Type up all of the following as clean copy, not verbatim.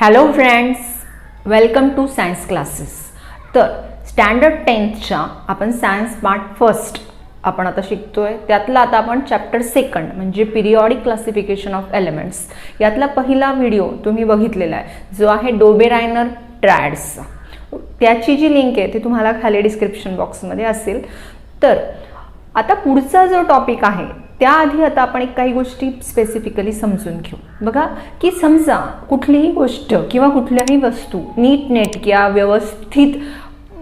Hello friends, welcome to science classes. तर standard 10thच्या आपण सायन्स पार्ट फर्स्ट आपण आता शिकतोय. त्यातला आता आपण चॅप्टर सेकंड म्हणजे पिरियॉडिक क्लासिफिकेशन ऑफ एलिमेंट्स यातला पहिला व्हिडिओ तुम्ही बघितलेला आहे, जो आहे डोबेरायनर ट्रायड्सचा. त्याची जी लिंक आहे ती तुम्हाला खाली डिस्क्रिप्शन बॉक्समध्ये असेल. तर आता पुढचा जो टॉपिक आहे त्याआधी आता आपण काही गोष्टी स्पेसिफिकली समजून घेऊ. बघा की समजा कुठलीही गोष्ट किंवा कुठल्याही वस्तू नीटनेटक्या व्यवस्थित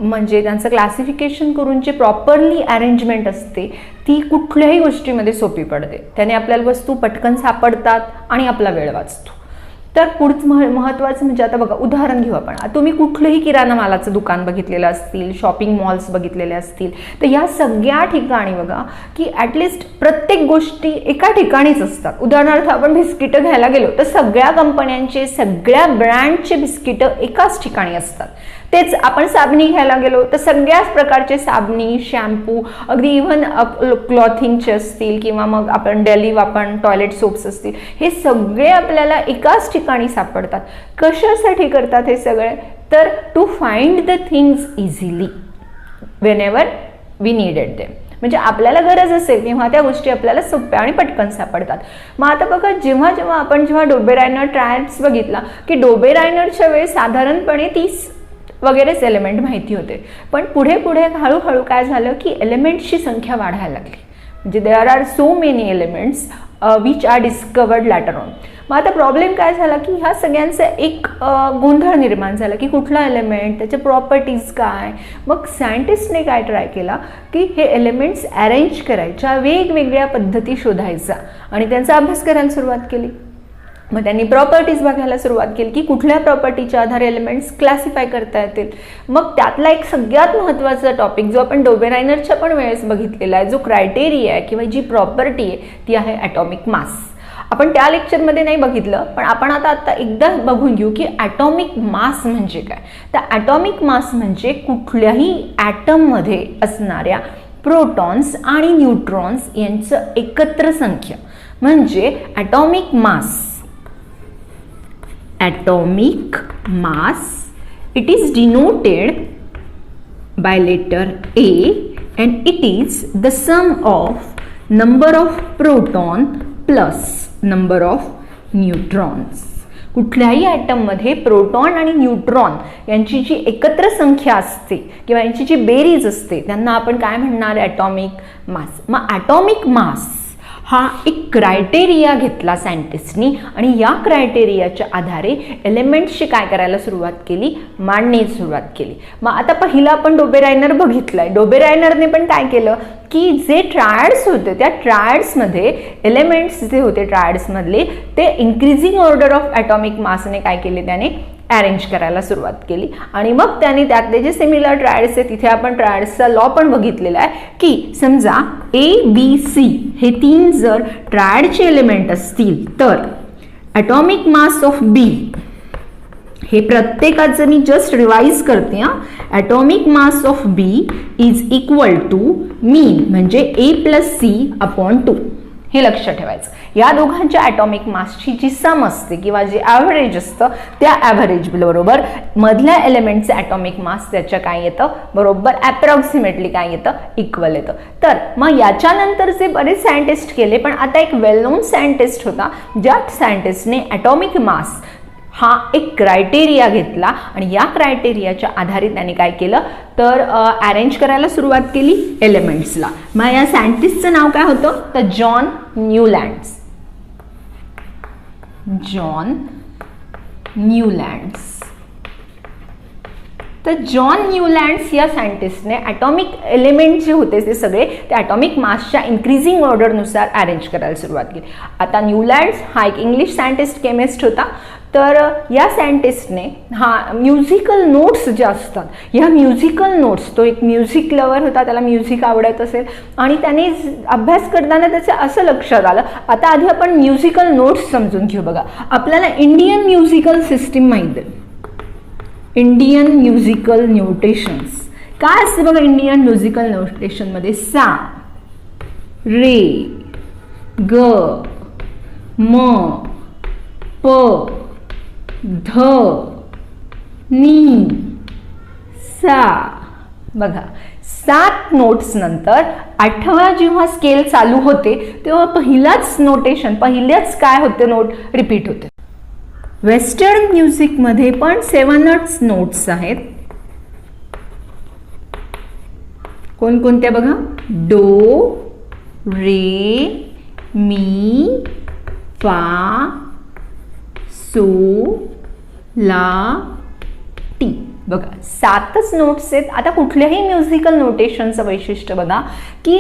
म्हणजे त्यांचं क्लासिफिकेशन करून जे प्रॉपरली अरेंजमेंट असते ती कुठल्याही गोष्टीमध्ये सोपी पडते. त्याने आपल्याला वस्तू पटकन सापडतात आणि आपला वेळ वाचतो. तर पुढचं महत्त्वाचं म्हणजे आता बघा उदाहरण घेऊ आपण. तुम्ही कुठलंही किराणा मालाचं दुकान बघितलेलं असतील, शॉपिंग मॉल्स बघितलेले असतील, तर या सगळ्या ठिकाणी बघा की ॲटलिस्ट प्रत्येक गोष्टी एका ठिकाणीच असतात. उदाहरणार्थ आपण बिस्किटं घ्यायला गेलो तर सगळ्या कंपन्यांचे सगळ्या ब्रँडचे बिस्किटं एकाच ठिकाणी असतात. तेच आपण साबणी घ्यायला गेलो तर सगळ्याच प्रकारचे साबणी, शॅम्पू, अगदी इव्हन क्लॉथिंगचे असतील किंवा मग आपण डेली वापरण टॉयलेट सोप्स असतील, हे सगळे आपल्याला एकाच ठिकाणी सापडतात. कशासाठी करतात हे सगळे? तर to find the things easily whenever we needed them. म्हणजे आपल्याला गरज असेल तेव्हा त्या गोष्टी आपल्याला सोप्या आणि पटकन सापडतात. मग आता बघा जेव्हा डोबेरायनर ट्रायड्स बघितला की डोबेरायनरच्या वेळेस साधारणपणे 30 वगैरेच एलिमेंट माहिती होते. पण पुढे हळूहळू काय झालं की एलिमेंट्सची संख्या वाढायला लागली. म्हणजे there are so many elements which are discovered later on. मग आता प्रॉब्लेम काय झाला की ह्या सगळ्यांचा एक गोंधळ निर्माण झाला की कुठला एलिमेंट, त्याचे प्रॉपर्टीज काय. मग सायंटिस्टने काय ट्राय केला की हे एलिमेंट्स अरेंज करायच्या वेगवेगळ्या पद्धती शोधायचा आणि त्यांचा अभ्यास करायला सुरुवात केली. मग त्यांनी प्रॉपर्टीज बघायला सुरुवात केली की कुठल्या प्रॉपर्टीच्या आधारे एलिमेंट्स क्लासिफाय करता येतील. मग त्यातला एक सगळ्यात महत्त्वाचा टॉपिक जो आपण डोबेरायनरच्या पण वेळेस बघितलेला आहे, जो क्रायटेरिया आहे किंवा जी प्रॉपर्टी आहे ती आहे ॲटॉमिक मास. आपण त्या लेक्चरमध्ये नाही बघितलं, पण आपण आता एकदा बघून घेऊ की ॲटॉमिक मास म्हणजे काय. तर ॲटॉमिक मास म्हणजे कुठल्याही ॲटममध्ये असणाऱ्या प्रोटॉन्स आणि न्यूट्रॉन्स यांचं एकत्र संख्या म्हणजे atomic mass. Atomic mass, it is denoted by letter A and it is the sum of number of proton plus number of neutrons. कुठल्याही ॲटममध्ये प्रोटॉन आणि न्यूट्रॉन यांची जी एकत्र संख्या असते किंवा यांची जी बेरीज असते त्यांना आपण काय म्हणणार? Atomic mass. मग ॲटॉमिक मास हा एक क्रायटेरिया घेतला सायंटिस्टनी आणि या क्रायटेरियाच्या आधारे एलिमेंट्सची काय करायला सुरुवात केली? मांडण्यास सुरुवात केली. मग आता पहिला आपण डोबेरायनर बघितलाय. डोबेरायनरने पण काय केलं की जे ट्रायड्स होते त्या ट्रायड्समध्ये एलिमेंट्स जे होते ट्रायड्समधले ते इन्क्रीजिंग ऑर्डर ऑफ ॲटॉमिक मासने काय केले? त्याने अरेंज करायला सुरुवात केली. आणि मग त्याने त्यातले जे सिमिलर ट्रायड्स आहे तिथे आपण ट्रायड्सचा लॉ पण बघितलेला आहे की समजा ABC हे 3 जर ट्रायडचे एलिमेंट असतील तर ॲटॉमिक मास ऑफ B हे प्रत्येकाचं मी जस्ट रिवाइज करते. Atomic mass of B is equal to mean म्हणजे A+C/2. हे लक्षात ठेवायचं. या दोघांच्या ॲटॉमिक मासची जी सम असते किंवा जे ॲव्हरेज असतं त्या ॲव्हरेज बरोबर मधल्या एलिमेंटचं ॲटॉमिक मास त्याच्या काय येतं? बरोबर ॲप्रॉक्सिमेटली काय येतं? इक्वल येतं. तर मग याच्यानंतरचे बरेच सायंटिस्ट केले, पण आता एक वेल नोन सायंटिस्ट होता ज्या सायंटिस्टने ॲटॉमिक मास हा एक क्रायटेरिया घेतला आणि या क्रायटेरियाच्या आधारे त्याने काय केलं तर अरेंज करायला सुरुवात केली एलिमेंट्सला. मग या सायंटिस्टचं नाव काय होतं? तर जॉन न्यूलँड्स. John Newlands. तर जॉन न्यूलँड्स या सायंटिस्टने ॲटॉमिक एलिमेंट जे होते ते सगळे त्या ॲटॉमिक मासच्या इन्क्रीजिंग ऑर्डरनुसार अरेंज करायला सुरुवात केली. आता न्यूलँड्स हा एक इंग्लिश सायंटिस्ट केमिस्ट होता. तर या सायंटिस्टने म्युझिकल नोट्स ज्या असतात ह्या म्युझिकल नोट्स, तो एक म्युझिक लवर होता, त्याला म्युझिक आवडत असेल आणि त्याने अभ्यास करताना त्याचं असं लक्षात आलं. आता आधी आपण म्युझिकल नोट्स समजून घेऊ. बघा आपल्याला इंडियन म्युझिकल सिस्टीम माहीत आहे. इंडियन म्युझिकल नोटेशन्स काय असते बघा. इंडियन म्युझिकल नोटेशनमध्ये सा, रे, ग, म, प, ध, नी, सा. बघा 7 नोट्स नंतर 8वा जेव्हा स्केल चालू होते तेव्हा पहिल्याच काय होते नोट रिपीट होते. वेस्टर्न म्युझिकमध्ये पण 7च नोट्स आहेत. कोणकोणत्या बघा, डो, रे, मी, फा, सो, ला, टी. बघा 7च नोट्स आहेत. आता कुठल्याही म्युझिकल नोटेशनचं वैशिष्ट्य बघा की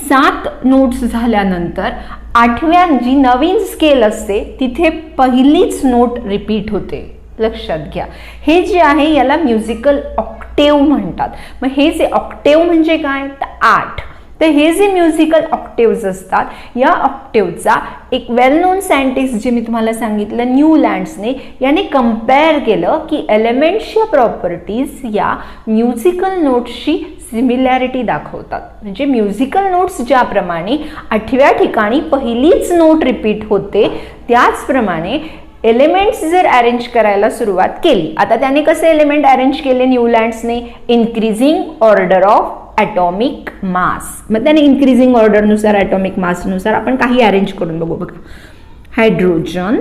7 नोट्स झाल्यानंतर 8व्या जी नवीन स्केल असते तिथे पहिलीच नोट रिपीट होते. लक्षात घ्या, हे जे आहे याला म्युझिकल ऑक्टेव म्हणतात. मग हे जे ऑक्टेव म्हणजे काय, तर 8. तर हे जे म्युझिकल ऑक्टेव्ज असतात या ऑक्टेवचा एक वेल नोन सायंटिस्ट जे मी तुम्हाला सांगितलं न्यूलँड्सने, याने कम्पेअर केलं की एलिमेंट्सच्या प्रॉपर्टीज या म्युझिकल नोट्सशी सिमिलॅरिटी दाखवतात. म्हणजे म्युझिकल नोट्स ज्याप्रमाणे 8व्या ठिकाणी पहिलीच नोट रिपीट होते त्याचप्रमाणे एलिमेंट्स जर अरेंज करायला सुरुवात केली. आता त्याने कसे एलिमेंट अरेंज केले न्यूलँड्सने, increasing order of atomic mass. मग त्याने इन्क्रीजिंग ऑर्डरनुसार ॲटॉमिक मासनुसार आपण काही अरेंज करून बघू. बघा हायड्रोजन,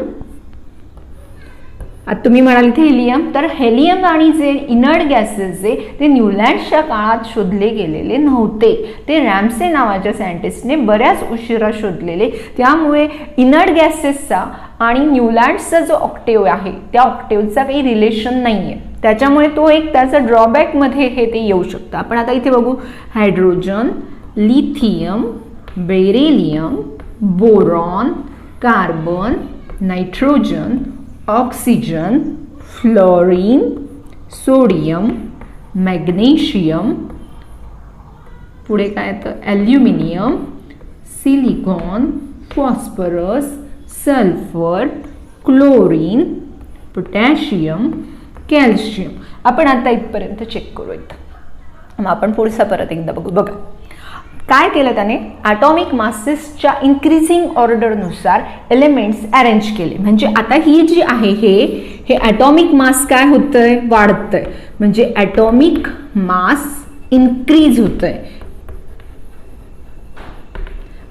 आता तुम्ही म्हणाल इथे हेलियम, तर हेलियम आणि जे इनर्ट गॅसेस जे ते न्यूलँड्सच्या काळात शोधले गेलेले नव्हते. ते रॅम्से नावाच्या सायंटिस्टने बऱ्याच उशिरा शोधलेले. त्यामुळे इनर्ट गॅसेसचा आणि न्यूलँड्सचा जो ऑक्टेव आहे त्या ऑक्टेवचा काही रिलेशन नाही आहे. त्याच्यामुळे तो एक त्याचा ड्रॉबॅकमध्ये हे ते येऊ शकतं. आपण आता इथे बघू hydrogen, lithium, beryllium, boron, carbon, nitrogen, oxygen, fluorine, sodium, magnesium, पुढे काय तर aluminium, silicon, phosphorus, sulphur, chlorine, potassium, calcium. आपण आता इथपर्यंत चेक करूयात. मग आपण पुढचा परत एकदा बघू. बघा काय केलं त्याने, ॲटॉमिक मासेसच्या इन्क्रीजिंग ऑर्डरनुसार एलिमेंट्स अरेंज केले. म्हणजे आता ही जी आहे हे ॲटॉमिक मास काय होतंय, वाढतंय. म्हणजे ॲटॉमिक मास इन्क्रीज होतंय.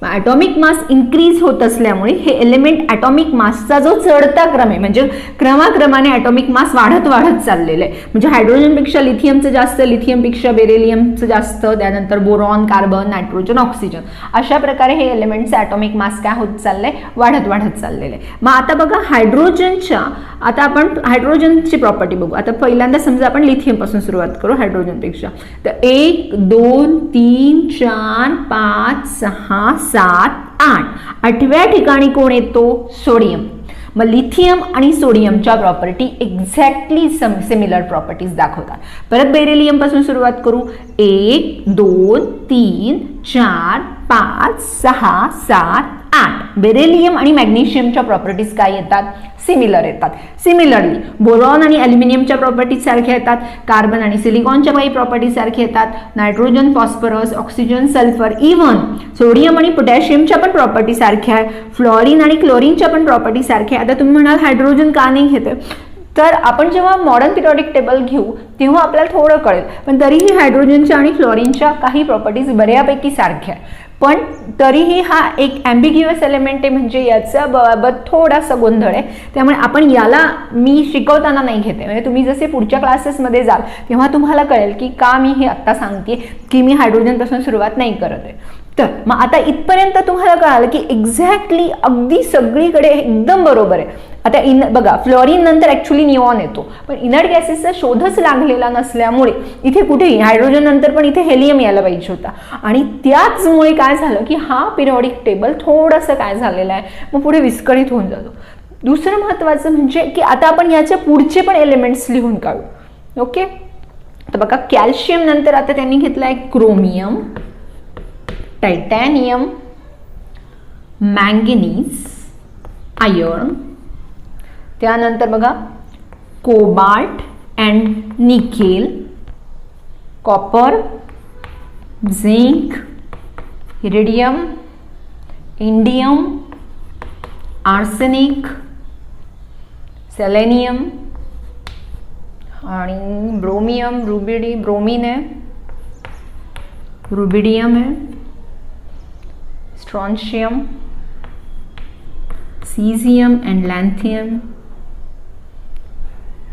ॲटॉमिक मास इन्क्रीज होत असल्यामुळे हे एलिमेंट ॲटॉमिक मासचा जो चढता क्रम आहे म्हणजे क्रमाक्रमाने ॲटॉमिक मास वाढत चाललेलं आहे. म्हणजे हायड्रोजनपेक्षा लिथियमचं जास्त, लिथियमपेक्षा बेरिलियमचं जास्त, त्यानंतर बोरॉन, कार्बन, नायट्रोजन, ऑक्सिजन, अशा प्रकारे हे एलिमेंटचं ॲटॉमिक मास काय होत चाललंय, वाढत चाललेलं आहे. मग आता बघा हायड्रोजनच्या, आता आपण हायड्रोजनची प्रॉपर्टी बघू. आता पहिल्यांदा समजा आपण लिथियमपासून सुरुवात करू हायड्रोजनपेक्षा. तर 1, 2, 3, 4, 5, 6, 7, 8. 8व्या ठिकाणी कोण येतो, सोडियम. मग लिथियम आणि सोडियमच्या प्रॉपर्टी एक्झॅक्टली सिमिलर प्रॉपर्टीज दाखवतात. परत बेरिलियम पासून सुरुवात करू. 1, 2, 3, 4, 5, 6, 7, 8. बेरिलियम आणि मॅग्नेशियमच्या प्रॉपर्टीज काय येतात, सिमिलर येतात. सिमिलरली बोरॉन आणि ॲल्युमिनियमच्या प्रॉपर्टीज सारख्या येतात. कार्बन आणि सिलिकॉनच्या काही प्रॉपर्टीज सारख्या येतात. Nitrogen, phosphorus, oxygen, sulphur, even sodium आणि पोटॅशियमच्या पण प्रॉपर्टी सारख्या आहे. फ्लोरीन आणि क्लोरीनच्या पण प्रॉपर्टी सारख्या. आता तुम्ही म्हणाल हायड्रोजन का नाही घेते, तर आपण जेव्हा मॉडर्न पिरियॉडिक टेबल घेऊ तेव्हा आपल्याला थोडं कळेल. पण तरीही हायड्रोजनच्या आणि फ्लोरीनच्या काही प्रॉपर्टीज बऱ्यापैकी सारख्या आहे. पण तरीही हा एक ॲम्बिग्युअस एलिमेंट आहे. म्हणजे याचा बाबत थोडासा गोंधळ आहे. त्यामुळे आपण याला मी शिकवताना नाही घेते. म्हणजे तुम्ही जसे पुढच्या क्लासेसमध्ये जाल तेव्हा तुम्हाला कळेल की का मी हे आत्ता सांगते की मी हायड्रोजनपासून सुरुवात नाही करत आहे. तर मग आता इथपर्यंत तुम्हाला कळालं की एक्झॅक्टली अगदी सगळीकडे एकदम बरोबर आहे. आता बघा फ्लोरीन नंतर ॲक्च्युली निऑन येतो, पण इनर्ट गॅसेसचा शोधच लागलेला नसल्यामुळे इथे कुठेही हायड्रोजन नंतर पण इथे हेलियम यायला पाहिजे होता. आणि त्याचमुळे काय झालं की हा पिरियॉडिक टेबल थोडंसं काय झालेलं आहे, मग पुढे विस्कळीत होऊन जातो. दुसरं महत्त्वाचं म्हणजे की आता आपण याच्या पुढचे पण एलिमेंट्स लिहून काढू. ओके, तर बघा कॅल्शियम नंतर आता त्यांनी घेतला आहे क्रोमियम, टायटॅनियम, मँगनीज, आयर्न. त्यानंतर बघा cobalt and nickel, copper, zinc, iridium, indium, arsenic, selenium आणि ब्रोमियम, ब्रोमीन आहे, रुबिडियम आहे, स्ट्रॉन्शियम, सीझियम अँड लॅन्थियम,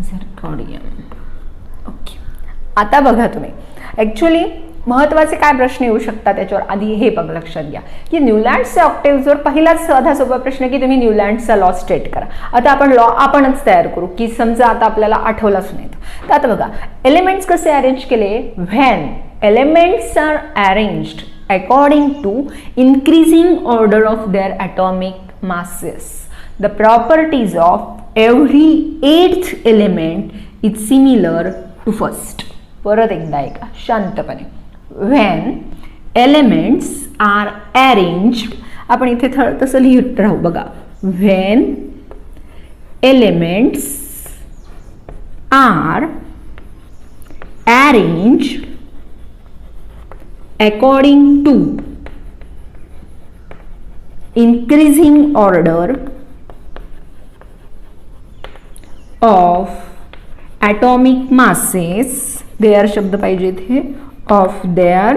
झिरकॉनियम. ओके, आता बघा तुम्ही ॲक्च्युली महत्त्वाचे काय प्रश्न येऊ शकतात त्याच्यावर आधी हे बघ लक्षात घ्या की न्यूलँड्सचे ऑक्टेव्हजवर पहिलाच साधा सोपा प्रश्न की तुम्ही न्यूलँड्सचा लॉ स्टेट करा. आता आपण लॉ आपणच तयार करू की समजा आता आपल्याला आठवलाच नाही तर आता बघा एलिमेंट्स कसे अरेंज केले. When elements are arranged according to increasing order of their atomic masses the properties of every 8th element is similar to first. परत एकदा ऐका शांतपणे. when elements are arranged, आपण इथे तसं लिहित राहू बघा. when elements are arranged according to increasing order of atomic masses, their शब्द पाहिजे इथे, of their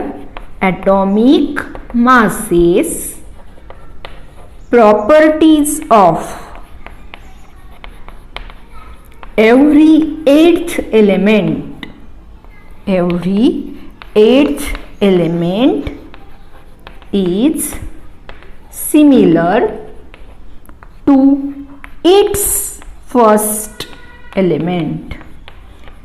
atomic masses, properties of every 8th element, every 8th element is similar to its first element.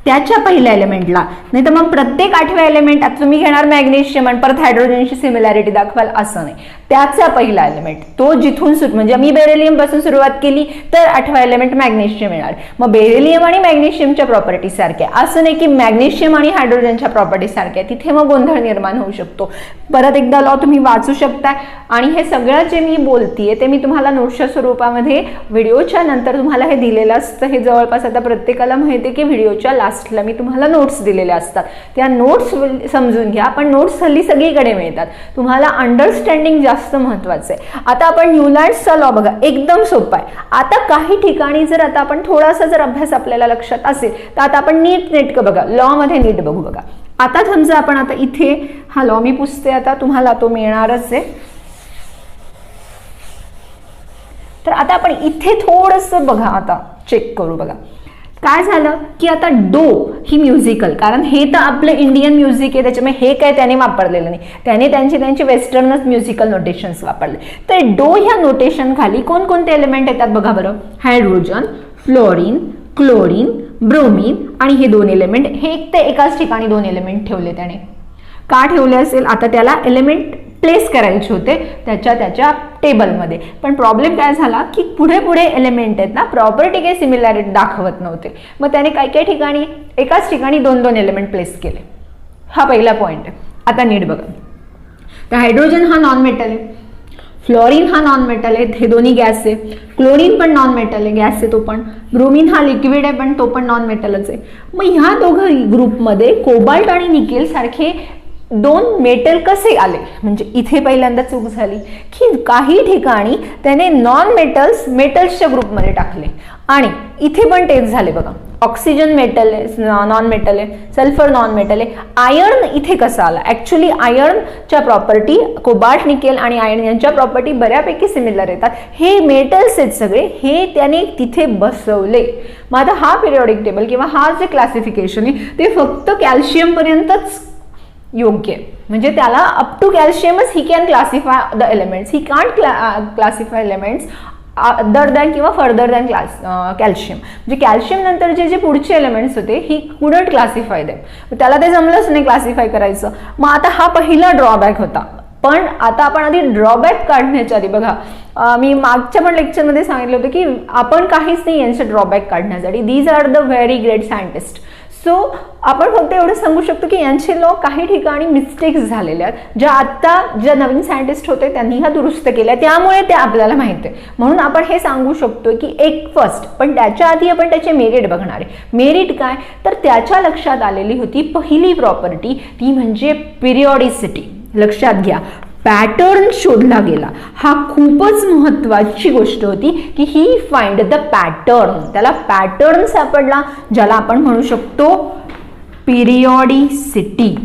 त्याच्या पहिल्या एलिमेंटला, नाही तर मग प्रत्येक 8व्या एलिमेंट आता तुम्ही घेणार मॅग्नेशियम आणि परत हायड्रोजनशी सिमिलॅरिटी दाखवाल असं नाही. त्याचा पहिला एलिमेंट तो जिथून म्हणजे मी बेरिलियम पासून सुरुवात केली तर 8वा एलिमेंट मॅग्नेशियम येणार. मग बेरिलियम आणि मॅग्नेशियमच्या प्रॉपर्टीज सारख्या, असं नाही की मॅग्नेशियम आणि हायड्रोजनच्या प्रॉपर्टीज सारख्या, तिथे मग गोंधळ निर्माण होऊ शकतो. परत एकदा लॉ तुम्ही वाचू शकता आणि हे सगळं जे मी बोलतीये ते मी तुम्हाला नोट्सच्या स्वरूपामध्ये व्हिडिओच्या नंतर तुम्हाला हे दिलेलं असतं. हे जवळपास आता प्रत्येकाला माहिती आहे की व्हिडिओच्या लास्टला मी तुम्हाला नोट्स दिलेल्या असतात. त्या नोट्स समजून घ्या. पण नोट्स हल्ली सगळीकडे मिळतात. तुम्हाला अंडरस्टँडिंग जास्त महत्वाचं आहे. आता आपण न्यूलँड्सचा लॉ बघा, एकदम सोपा आहे. आता काही ठिकाणी जर आता आपण थोडासा जर अभ्यास आपल्याला लक्षात असेल तर आता आपण नेटकं बघा, लॉ मध्ये नीट बघू बघा. आता समजा आपण आता इथे हा लॉ मी पुसते, आता तुम्हाला तो मिळणारच आहे. तर आता आपण इथे थोडंसं बघा, आता चेक करू बघा काय झालं की आता डो ही म्युझिकल, कारण हे तर आपलं इंडियन म्युझिक आहे त्याच्यामुळे हे काय त्याने वापरलेलं नाही, त्याने त्यांची वेस्टर्नच म्युझिकल नोटेशन्स वापरले. तर डो ह्या नोटेशन खाली कोणकोणते एलिमेंट येतात बघा बरं. हायड्रोजन, फ्लोरीन, क्लोरीन, ब्रोमीन आणि हे 2 एलिमेंट, हे एक ते एकाच ठिकाणी 2 एलिमेंट ठेवले. त्याने का ठेवले असेल, आता त्याला एलिमेंट प्लेस करायचे होते त्याच्या टेबलमध्ये. पण प्रॉब्लेम काय झाला की पुढे एलिमेंट आहेत ना, प्रॉपर्टी काही सिमिलॅरिटी दाखवत नव्हते. मग त्याने काही ठिकाणी एकाच ठिकाणी 2-2 एलिमेंट प्लेस केले. हा पहिला पॉईंट आहे. आता नीट बघा. तर हायड्रोजन हा नॉन मेटल आहे, फ्लोरीन हा नॉन मेटल आहे, हे दोन्ही गॅस आहे. क्लोरीन पण नॉन मेटल आहे, गॅस आहे तो पण. ब्रोमीन हा लिक्विड आहे पण तो पण नॉन मेटलच आहे. मग ह्या दोघं ग्रुपमध्ये कोबाल्ट आणि निकेल सारखे 2 मेटल कसे आले, म्हणजे इथे पहिल्यांदा चूक झाली की काही ठिकाणी त्याने नॉन मेटल्सच्या ग्रुपमध्ये टाकले आणि इथे पण तेच झाले बघा. ऑक्सिजन मेटल आहे, नॉन मेटल आहे, सल्फर नॉन मेटल आहे. आयर्न इथे कसा आला, ऍक्च्युली आयर्नच्या प्रॉपर्टी कोबाल्ट, निकेल आणि आयर्न यांच्या प्रॉपर्टी बऱ्यापैकी सिमिलर येतात. हे मेटल्स आहेत सगळे, हे त्याने तिथे बसवले. मग आता हा पिरियॉडिक टेबल किंवा हा जे क्लासिफिकेशन आहे ते फक्त कॅल्शियम पर्यंतच योग्य आहे. म्हणजे त्याला अप टू कॅल्शियमच he can classify the elements, he can't classify elements other than किंवा फर्दर दॅन कॅल्शियम. म्हणजे कॅल्शियम नंतर जे पुढचे एलिमेंट्स होते ही कुडंट क्लासिफाय दॅम, त्याला ते जमलंच नाही क्लासिफाय करायचं. मग आता हा पहिला ड्रॉबॅक होता. पण आता आपण आधी ड्रॉबॅक काढण्याच्या आधी बघा, मी मागच्या पण लेक्चरमध्ये सांगितलं होतं की आपण काहीच नाही यांचं ड्रॉबॅक काढण्यासाठी. These are the very great scientist. सो आपण फक्त एवढं सांगू शकतो की यांचे लॉ काही ठिकाणी मिस्टेक्स झालेल्या आहेत, ज्या नवीन सायंटिस्ट होते त्यांनी ह्या दुरुस्त केल्या, त्यामुळे ते आपल्याला माहिती आहे. म्हणून आपण हे सांगू शकतो की एक फर्स्ट, पण त्याच्या आधी आपण त्याचे मेरिट बघणार आहे. मेरिट काय, तर त्याच्या लक्षात आलेली होती पहिली प्रॉपर्टी, ती म्हणजे पिरियॉडिसिटी. लक्षात घ्या, पॅटर्न शोधला गेला. हा खूपच महत्वाची गोष्ट होती की ही फाइंड द पॅटर्न. त्याला पॅटर्न सापडला, ज्याला आपण म्हणू शकतो पिरियॉडिसिटी.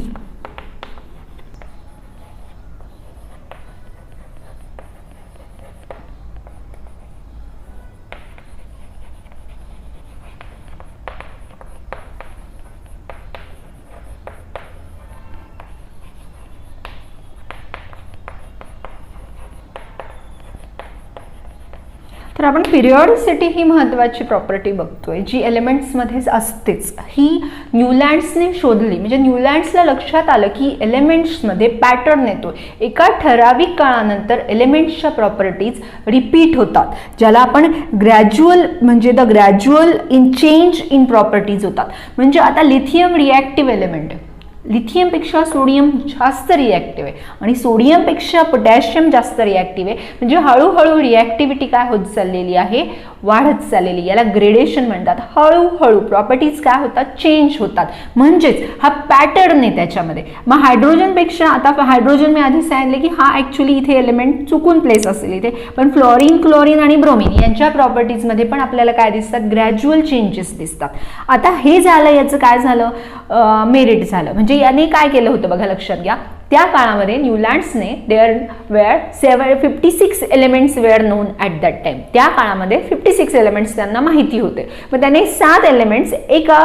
तर आपण पिरियॉडिसिटी ही महत्त्वाची प्रॉपर्टी बघतोय जी एलिमेंट्समध्येच असतेच. ही न्यूलँड्सने शोधली. म्हणजे न्यूलँड्सला लक्षात आलं की एलिमेंट्समध्ये पॅटर्न येतो. एका ठराविक काळानंतर एलिमेंट्सच्या प्रॉपर्टीज रिपीट होतात, ज्याला आपण ग्रॅज्युअल म्हणजे the gradual in change in properties होतात. म्हणजे आता लिथियम रिॲक्टिव्ह एलिमेंट आहे. लिथियमपेक्षा सोडियम जास्त रिॲक्टिव्ह आहे आणि सोडियमपेक्षा पोटॅशियम जास्त रिॲक्टिव्ह आहे. म्हणजे हळूहळू रिॲक्टिव्हिटी काय होत चाललेली आहे, वाढत चाललेली. याला ग्रेडेशन म्हणतात. हळूहळू प्रॉपर्टीज काय होतात, चेंज होतात. म्हणजेच हा पॅटर्न आहे त्याच्यामध्ये. मग हायड्रोजनपेक्षा, आता हायड्रोजन मी आधी सांगितले की हा ॲक्च्युली इथे एलिमेंट चुकून प्लेस असेल इथे, पण फ्लोरीन, क्लोरीन आणि ब्रोमिन यांच्या प्रॉपर्टीजमध्ये पण आपल्याला काय दिसतात, ग्रॅज्युअल चेंजेस दिसतात. आता हे झालं, याचं काय झालं, मेरिट झालं. म्हणजे याने काय केलं होतं बघा, लक्षात घ्या. त्या काळामध्ये न्यूलँड्सने there were 56 elements were known at that time. त्या काळामध्ये 56 एलिमेंट्स त्यांना माहिती होते. मग त्याने 7 एलिमेंट्स एका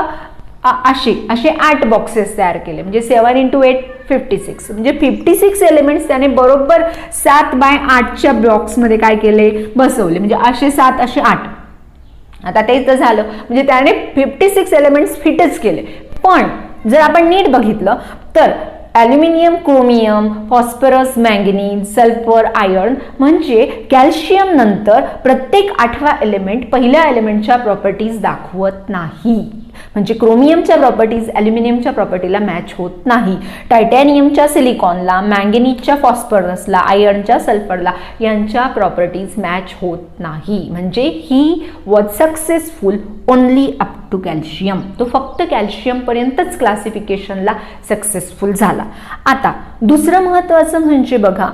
असे 8 बॉक्सेस तयार केले. म्हणजे 7 × 8 56. म्हणजे 56 एलिमेंट्स त्याने बरोबर 7/8च्या ब्लॉक्समध्ये काय केले, बसवले. म्हणजे असे 7 असे 8. आता तेच तर झालं. म्हणजे त्याने 56 एलिमेंट्स फिटच केले. पण जर आपण नीट बघितलं तर aluminium, chromium, phosphorus, manganese, sulphur, iron म्हणजे कॅल्शियम नंतर प्रत्येक 8वा एलिमेंट पहिल्या एलिमेंटच्या प्रॉपर्टीज दाखवत नाही. म्हणजे क्रोमियमच्या प्रॉपर्टीज ॲल्युमिनियमच्या प्रॉपर्टीला मॅच होत नाही. टायटॅनियमच्या सिलिकॉनला, मॅंगनीजच्या फॉस्फरसला, आयर्नच्या सल्फरला यांच्या प्रॉपर्टीज मॅच होत नाही. म्हणजे he was successful only up to calcium. तो फक्त कॅल्शियमपर्यंतच क्लासिफिकेशनला सक्सेसफुल झाला. आता दुसरं महत्त्वाचं म्हणजे बघा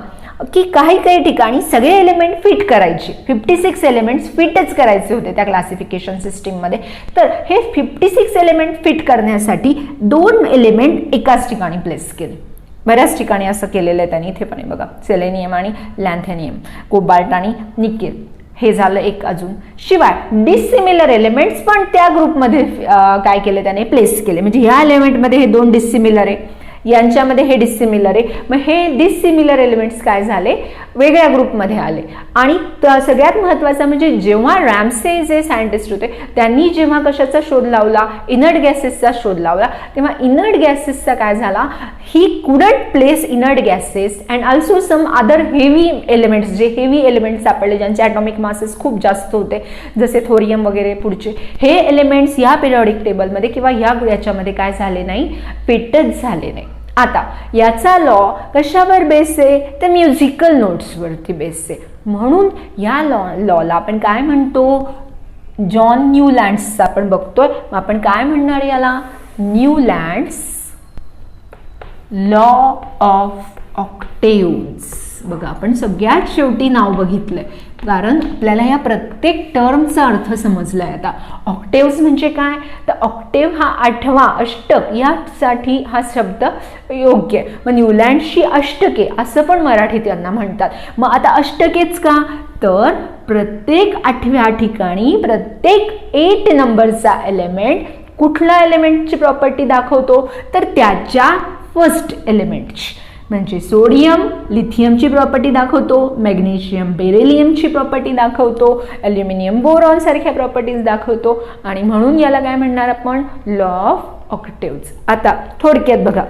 की काही ठिकाणी सगळे एलिमेंट फिट करायचे. 56 एलिमेंट्स फिटच करायचे होते त्या क्लासिफिकेशन सिस्टीममध्ये. तर हे 56 एलिमेंट फिट करण्यासाठी 2 एलिमेंट एकाच ठिकाणी प्लेस केले. बऱ्याच ठिकाणी असं केलेलं आहे त्यांनी. इथे पण आहे बघा, सेलेनियम आणि लॅन्थेनियम, कोबाल्ट आणि निकेल. हे झालं एक. अजून शिवाय डिसिमिलर एलिमेंट्स पण त्या ग्रुपमध्ये काय केले, त्याने प्लेस केले. म्हणजे ह्या एलिमेंटमध्ये हे 2 डिसिमिलर आहे, यांच्यामध्ये हे डिसिमिलर आहे. मग हे डिसिमिलर एलिमेंट्स काय झाले, वेगळ्या ग्रुपमध्ये आले. आणि सगळ्यात महत्त्वाचं म्हणजे जेव्हा रॅम्से जे सायंटिस्ट होते त्यांनी जेव्हा कशाचा शोध लावला, इनर्ट गॅसेसचा शोध लावला, तेव्हा इनर्ट गॅसेसचा काय झाला, he couldn't place inert gases and also some other heavy elements. जे हेवी एलिमेंट्स सापडले ज्यांचे ॲटॉमिक मासेस खूप जास्त होते, जसे थोरियम वगैरे पुढचे, हे एलिमेंट्स या पिरियॉडिक टेबलमध्ये किंवा याच्यामध्ये काय झाले नाही, फिटच झाले नाही. आता याचा लॉ कशावर बेस आहे, तर म्युझिकल नोट्सवरती बेस आहे. म्हणून या लॉला आपण काय म्हणतो, जॉन न्यूलँड्सचा आपण बघतोय. आपण काय म्हणणार याला, न्यूलँड्स लॉ ऑफ ऑक्टेव्ज. बघा आपण सगळ्यात शेवटी नाव बघितलंय कारण आपल्याला या प्रत्येक टर्मचा अर्थ समजलाय. आता ऑक्टेव्ज म्हणजे काय, तर ऑक्टेव्ह हा 8वा अष्टक, यासाठी हा शब्द योग्य आहे. मग न्यूलँड्सची अष्टके असं पण मराठीत यांना म्हणतात. मग आता अष्टकेच का, तर प्रत्येक 8व्या ठिकाणी प्रत्येक 8 नंबरचा एलिमेंट कुठल्या एलिमेंटची प्रॉपर्टी दाखवतो, तर त्याच्या फर्स्ट एलिमेंटची. म्हणजे सोडियम लिथियमची प्रॉपर्टी दाखवतो, मॅग्नेशियम बेरिलियमची प्रॉपर्टी दाखवतो, ॲल्युमिनियम बोरॉन सारख्या प्रॉपर्टीज दाखवतो. आणि म्हणून याला काय म्हणणार आपण, लॉ ऑफ ऑक्टेव्ज. आता थोडक्यात बघा,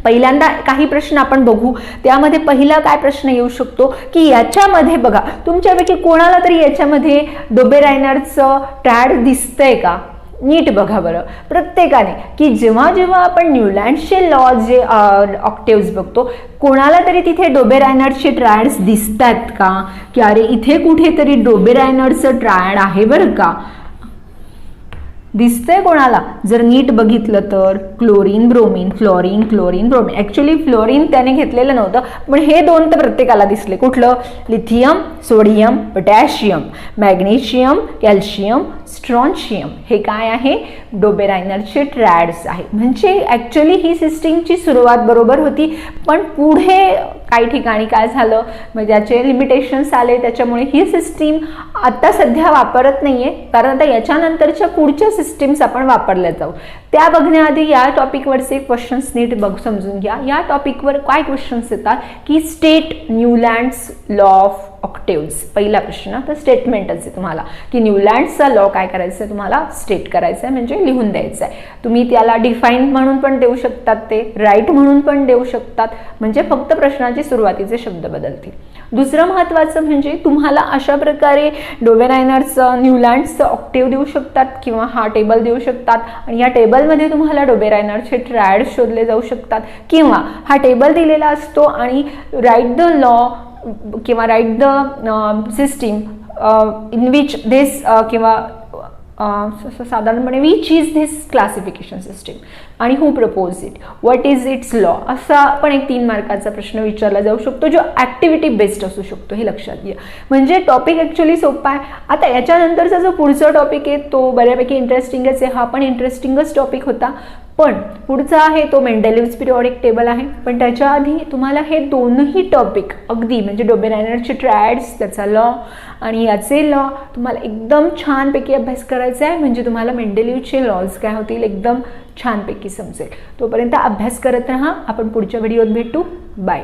पहिल्यांदा काही प्रश्न आपण बघू. त्यामध्ये पहिला काय प्रश्न येऊ शकतो की याच्यामध्ये बघा, तुमच्यापैकी कोणाला तरी याच्यामध्ये डोबेरायनरचं ट्रॅड दिसतंय का, नीट बघा बरं प्रत्येकाने, की जेव्हा जेव्हा आपण न्यूलँड्सचे लॉ जे ऑक्टेव्ज बघतो, कोणाला तरी तिथे डोबेरायनरचे ट्रायड्स दिसतात का, की अरे इथे कुठेतरी डोबेरायनरचं ट्रायड आहे बरं का. दिसतंय कोणाला? जर नीट बघितलं तर chlorine bromine, fluorine chlorine bromine. Actually fluorine त्याने घेतलेलं नव्हतं, पण हे दोन तर प्रत्येकाला दिसले. कुठलं? Lithium, sodium, potassium, magnesium, calcium, strontium. हे काय आहे? डोबेरायनरचे ट्रॅड्स आहे. म्हणजे ॲक्च्युली ही सिस्टीमची सुरुवात बरोबर होती, पण पुढे काही ठिकाणी काय झालं, म्हणजे त्याचे लिमिटेशन्स आले, त्याच्यामुळे ही सिस्टीम आता सध्या वापरत नाहीये, कारण आता याच्यानंतरच्या पुढच्या सिस्टीम्स आपण वापरल्या जाऊ. त्या बघण्याआधी या टॉपिकवरचे क्वेश्चन्स नीट समजून घ्या. या टॉपिकवर काय क्वेश्चन्स येतात की state Newlands law of octaves. पहिला प्रश्न तर स्टेटमेंटच आहे तुम्हाला की न्यूलँड्सचा लॉ काय करायचं आहे, तुम्हाला स्टेट करायचं आहे, म्हणजे लिहून द्यायचं आहे. तुम्ही त्याला डिफाईन म्हणून पण देऊ शकतात, ते राईट म्हणून पण देऊ शकतात, म्हणजे फक्त प्रश्नाचे सुरुवातीचे शब्द बदलतील. दुसरं महत्त्वाचं म्हणजे तुम्हाला अशा प्रकारे डोबेरायनरचं न्यूलँड्सचं ऑक्टेव्ह देऊ शकतात किंवा हा टेबल देऊ शकतात, आणि या टेबलमध्ये तुम्हाला डोबेरायनरचे ट्रॅड शोधले जाऊ शकतात, किंवा हा टेबल दिलेला असतो आणि राईट द लॉ किंवा write the system in which this किंवा साधारणपणे which is this classification system आणि who propose it, what is its law, असा पण एक 3 मार्काचा प्रश्न विचारला जाऊ शकतो, जो ॲक्टिव्हिटी बेस्ड असू शकतो. हे लक्षात घ्या. म्हणजे टॉपिक ॲक्च्युली सोपा आहे. आता याच्यानंतरचा जो पुढचा टॉपिक आहे तो बऱ्यापैकी इंटरेस्टिंगच आहे. हा पण इंटरेस्टिंगच टॉपिक होता, पण पुढचा आहे तो मेंडेलिव्हज पिरियॉडिक टेबल आहे. पण त्याच्या आधी तुम्हाला हे दोनही टॉपिक अगदी म्हणजे डोबेरायनरचे ट्रॅड्स, त्याचा लॉ आणि याचे लॉ तुम्हाला एकदम छानपैकी अभ्यास करायचा आहे, म्हणजे तुम्हाला मेंडेलिव्हचे लॉज काय होतील एकदम छानपैकी समजेल. तोपर्यंत अभ्यास करत राहा. आपण पुढच्या व्हिडिओत भेटू. बाय.